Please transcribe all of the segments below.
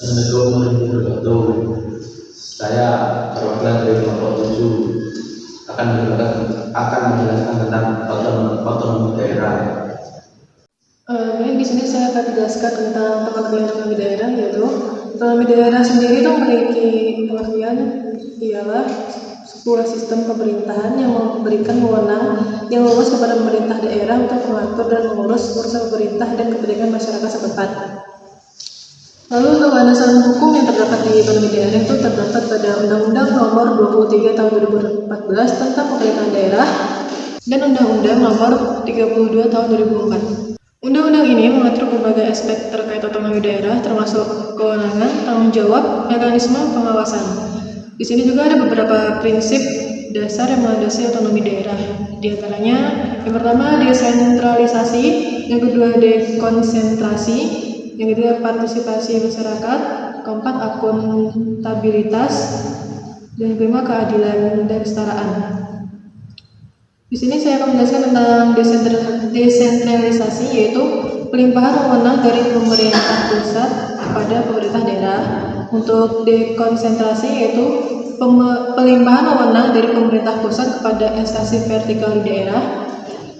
Assalamualaikum warahmatullahi wabarakatuh. Saya perwakilan dari kelompok 7 akan menjelaskan tentang otonomi daerah. Baik, di sini saya akan menjelaskan tentang pengertian otonomi daerah, yaitu otonomi daerah sendiri itu memiliki pengertian ialah sebuah sistem pemerintahan yang memberikan wewenang yang luas kepada pemerintah daerah untuk mengatur dan mengurus urusan pemerintah dan kepentingan masyarakat setempat. Lalu untuk landasan hukum yang terdapat di otonomi daerah itu terdapat pada Undang-Undang Nomor 23 Tahun 2014 tentang Pemerintahan Daerah dan Undang-Undang Nomor 32 Tahun 2004. Undang-undang ini mengatur berbagai aspek terkait otonomi daerah, termasuk kewenangan, tanggung jawab, mekanisme pengawasan. Di sini juga ada beberapa prinsip dasar yang melandasi otonomi daerah. Di antaranya, yang pertama desentralisasi, yang kedua dekonsentrasi, yang ketiga partisipasi masyarakat, keempat akuntabilitas, dan kelima keadilan dan kesetaraan. Di sini saya akan menjelaskan tentang desentralisasi, yaitu pelimpahan wewenang dari pemerintah pusat kepada pemerintah daerah. Untuk dekonsentrasi yaitu pelimpahan wewenang dari pemerintah pusat kepada instansi vertikal di daerah.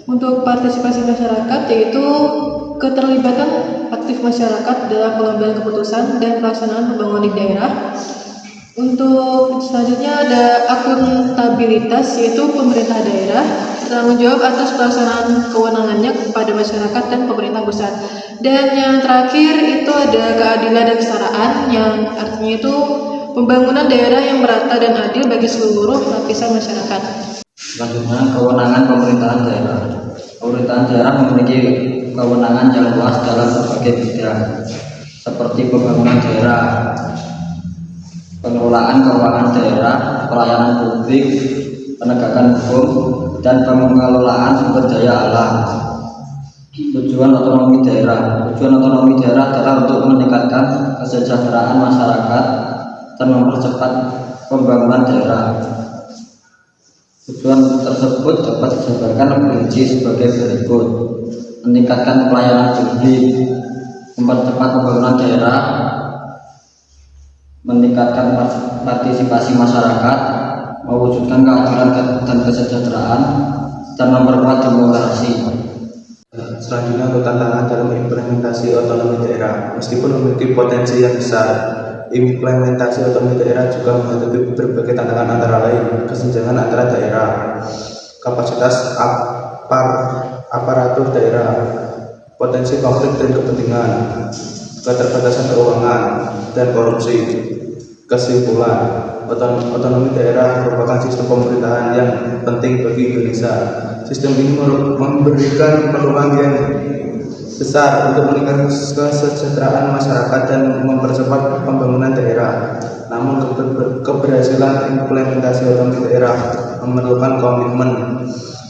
Untuk partisipasi masyarakat yaitu keterlibatan aktif masyarakat dalam pengambilan keputusan dan pelaksanaan pembangunan di daerah. Untuk selanjutnya ada akuntabilitas, yaitu pemerintah daerah bertanggung jawab atas pelaksanaan kewenangannya kepada masyarakat dan pemerintah pusat. Dan yang terakhir itu ada keadilan dan kesetaraan, yang artinya itu pembangunan daerah yang merata dan adil bagi seluruh lapisan masyarakat. Selanjutnya, kewenangan pemerintahan daerah. Pemerintahan daerah memiliki kewenangan yang luas dalam berbagai bidang, seperti pembangunan daerah, pengelolaan keuangan daerah, pelayanan publik, penegakan hukum, dan pengelolaan sumber daya alam. Tujuan otonomi daerah. Tujuan otonomi daerah adalah untuk meningkatkan kesejahteraan masyarakat dan mempercepat pembangunan daerah. Tujuan tersebut dapat dijabarkan lebih rinci sebagai berikut: meningkatkan pelayanan publik, mempercepat pembangunan daerah, meningkatkan partisipasi masyarakat, mewujudkan keadilan dan kesejahteraan, dan memperkuat demokrasi. Selanjutnya untuk tantangan dalam implementasi otonomi daerah. Meskipun memiliki potensi yang besar, implementasi otonomi daerah juga menghadapi berbagai tantangan, antara lain kesenjangan antara daerah, kapasitas aparatur daerah, potensi konflik dan kepentingan, keterbatasan keuangan, dan korupsi. Kesimpulan, otonomi daerah merupakan sistem pemerintahan yang penting bagi Indonesia. Sistem ini memberikan peluang yang besar untuk meningkatkan kesejahteraan masyarakat dan mempercepat pembangunan daerah. Namun keberhasilan implementasi otonomi daerah memerlukan komitmen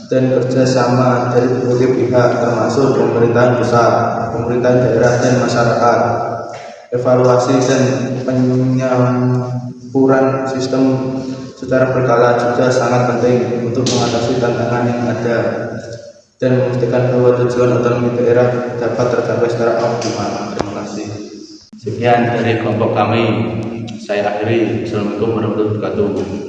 dan kerjasama dari berbagai pihak, termasuk pemerintahan pusat, pemerintahan daerah, dan masyarakat. Evaluasi dan penyempurnaan sistem secara berkala juga sangat penting untuk mengatasi tantangan yang ada dan memastikan bahwa tujuan otonomi daerah dapat tercapai secara optimal. Terima kasih. Sekian dari kelompok kami. Saya akhiri. Assalamualaikum warahmatullahi wabarakatuh.